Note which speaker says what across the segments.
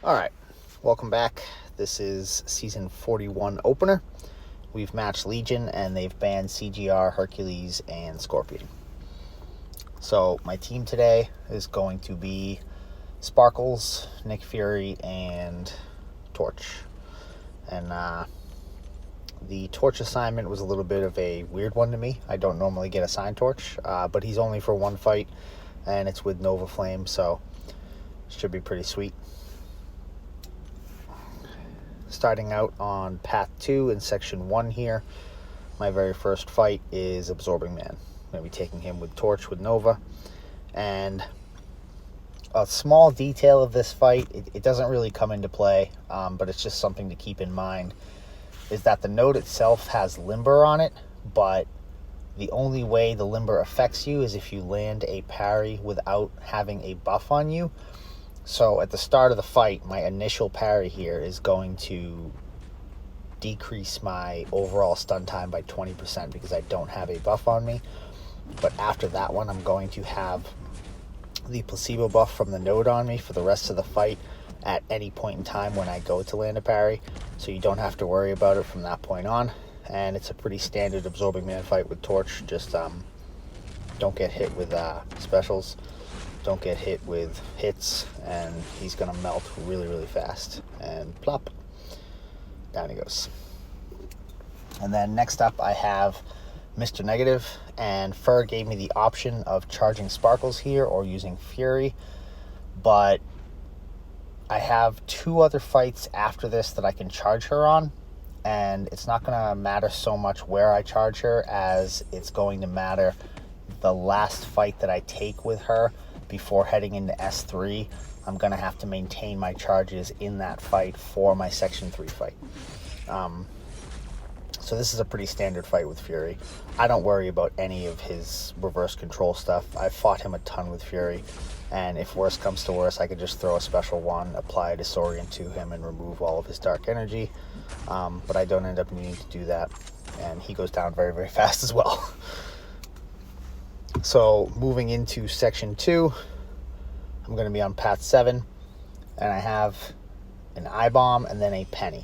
Speaker 1: Alright, welcome back. This is Season 41 opener. We've matched Legion, and they've banned CGR, Hercules, and Scorpion. So, my team today is going to be Sparkles, Nick Fury, and Torch. And the Torch assignment was a little bit of a weird one to me. I don't normally get assigned Torch, but he's only for one fight, and it's with Nova Flame, so should be pretty sweet. Starting out on Path 2 in Section 1 here, my very first fight is Absorbing Man. I'm going to be taking him with Torch with Nova. And a small detail of this fight, it doesn't really come into play, but it's just something to keep in mind, is that the node itself has Limber on it, but the only way the Limber affects you is if you land a parry without having a buff on you. So at the start of the fight, my initial parry here is going to decrease my overall stun time by 20% because I don't have a buff on me. But after that one, I'm going to have the placebo buff from the node on me for the rest of the fight at any point in time when I go to land a parry. So you don't have to worry about it from that point on. And it's a pretty standard Absorbing Man fight with Torch. Just don't get hit with specials. Don't get hit with hits, and he's going to melt really, really fast. And plop, down he goes. And then next up, I have Mr. Negative, and Fur gave me the option of charging Sparkles here or using Fury, but I have two other fights after this that I can charge her on, and it's not going to matter so much where I charge her as it's going to matter the last fight that I take with her. Before heading into S3, I'm going to have to maintain my charges in that fight for my Section 3 fight. So this is a pretty standard fight with Fury. I don't worry about any of his reverse control stuff. I've fought him a ton with Fury, and if worse comes to worse, I could just throw a special one, apply a Disorient to him, and remove all of his dark energy. But I don't end up needing to do that, and he goes down very, very fast as well. So moving into Section 2, I'm going to be on Path 7, and I have an Ibom and then a Peni.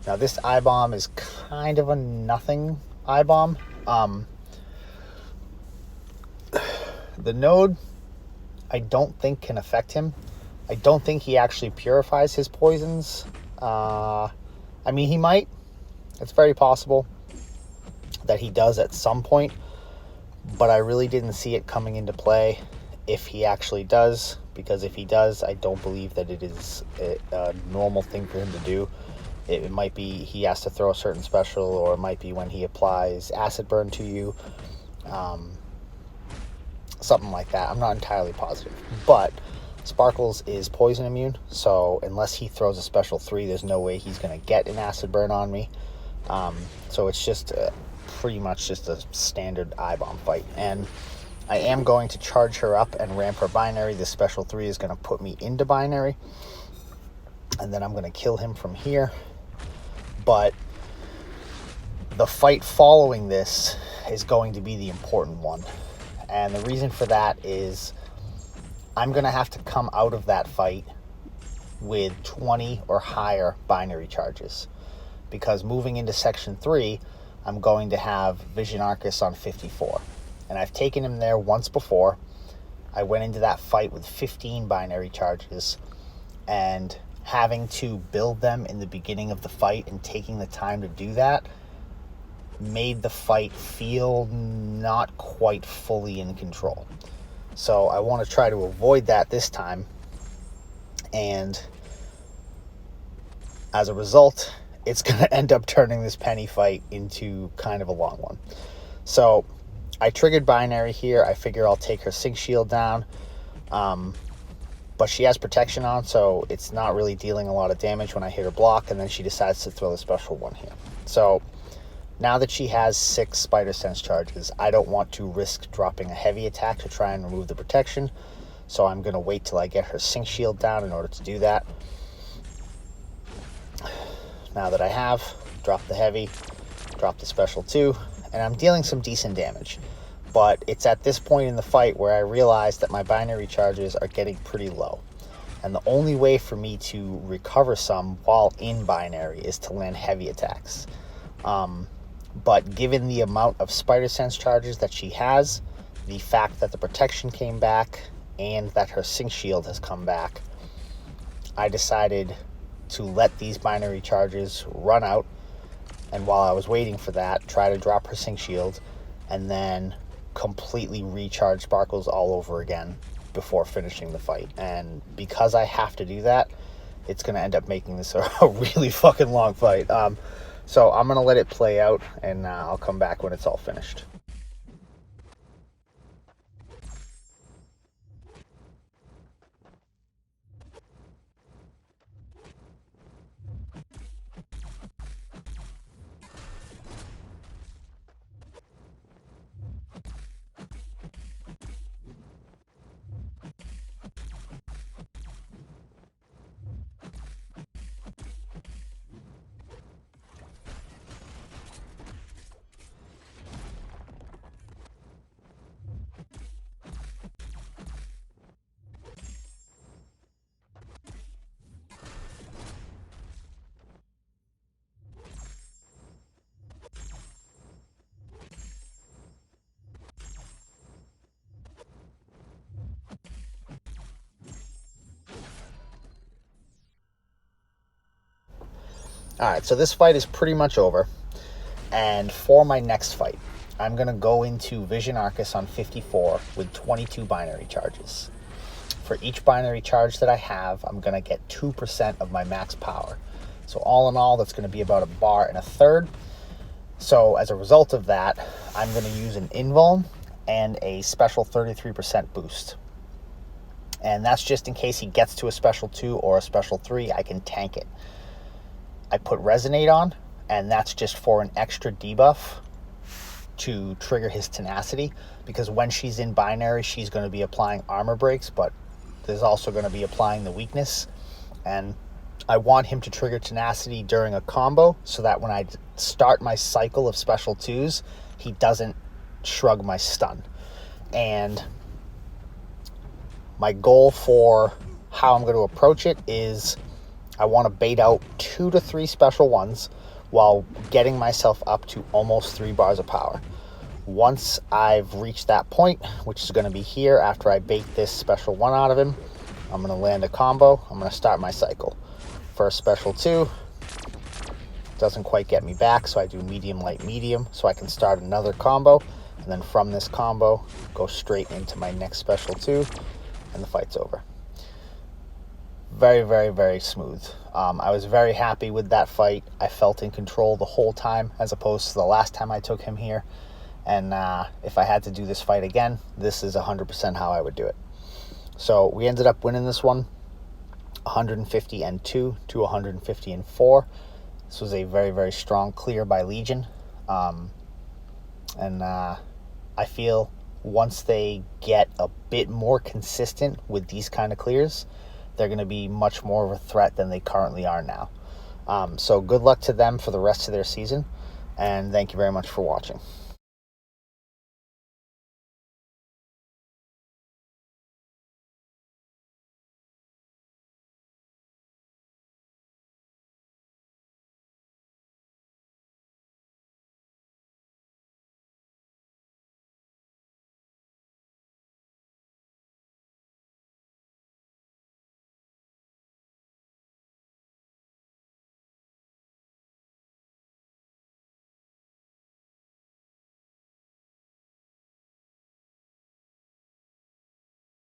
Speaker 1: Now this Ibom is kind of a nothing Ibom. The node, I don't think can affect him. I don't think he actually purifies his poisons. I mean, he might. It's very possible that he does at some point. But I really didn't see it coming into play if he actually does, because if he does, I don't believe that it is a normal thing for him to do. It might be he has to throw a certain special, or it might be when he applies acid burn to you, something like that. I'm not entirely positive. But Sparkles is poison immune, so unless he throws a special 3, there's no way he's going to get an acid burn on me. So it's just pretty much just a standard Ibom fight, and I am going to charge her up and ramp her binary. The special 3 is going to put me into binary, and then I'm going to kill him from here. But the fight following this is going to be the important one, and the reason for that is I'm going to have to come out of that fight with 20 or higher binary charges, because moving into Section 3, I'm going to have Vision Aarkus on 54. And I've taken him there once before. I went into that fight with 15 binary charges, and having to build them in the beginning of the fight and taking the time to do that made the fight feel not quite fully in control. So I want to try to avoid that this time. And as a result, it's going to end up turning this Peni fight into kind of a long one. So I triggered binary here. I figure I'll take her sync shield down. But she has protection on, so it's not really dealing a lot of damage when I hit her block, and then she decides to throw the special one here. So now that she has 6 Spider Sense charges, I don't want to risk dropping a heavy attack to try and remove the protection. So I'm going to wait till I get her sync shield down in order to do that. Now that I have, drop the heavy, drop the special 2, and I'm dealing some decent damage. But it's at this point in the fight where I realize that my binary charges are getting pretty low. And the only way for me to recover some while in binary is to land heavy attacks. But given the amount of spider sense charges that she has, the fact that the protection came back, and that her sync shield has come back, I decided to let these binary charges run out, and while I was waiting for that, try to drop her sync shield, and then completely recharge sparkles all over again before finishing the fight. And because I have to do that, it's going to end up making this a really fucking long fight. So I'm going to let it play out, and I'll come back when it's all finished. Alright, so this fight is pretty much over, and for my next fight, I'm going to go into Vision Aarkus on 54 with 22 binary charges. For each binary charge that I have, I'm going to get 2% of my max power. So all in all, that's going to be about 1.33 bars. So as a result of that, I'm going to use an invuln and a special 33% boost. And that's just in case he gets to a special 2 or a special 3, I can tank it. I put Resonate on, and that's just for an extra debuff to trigger his tenacity, because when she's in binary, she's going to be applying armor breaks, but there's also going to be applying the weakness, and I want him to trigger tenacity during a combo so that when I start my cycle of special 2s, he doesn't shrug my stun. And my goal for how I'm going to approach it is I want to bait out 2 to 3 special 1s while getting myself up to almost 3 bars of power. Once I've reached that point, which is going to be here after I bait this special 1 out of him, I'm going to land a combo. I'm going to start my cycle. First special 2 doesn't quite get me back, so I do medium, light, medium, so I can start another combo, and then from this combo, go straight into my next special 2, and the fight's over. Very, very, very smooth. I was very happy with that fight. I felt in control the whole time, as opposed to the last time I took him here. And if I had to do this fight again, this is 100% how I would do it. So we ended up winning this one, 150-2 to 150-4. This was a very, very strong clear by Legion. And I feel once they get a bit more consistent with these kind of clears, they're going to be much more of a threat than they currently are now. So good luck to them for the rest of their season, and thank you very much for watching.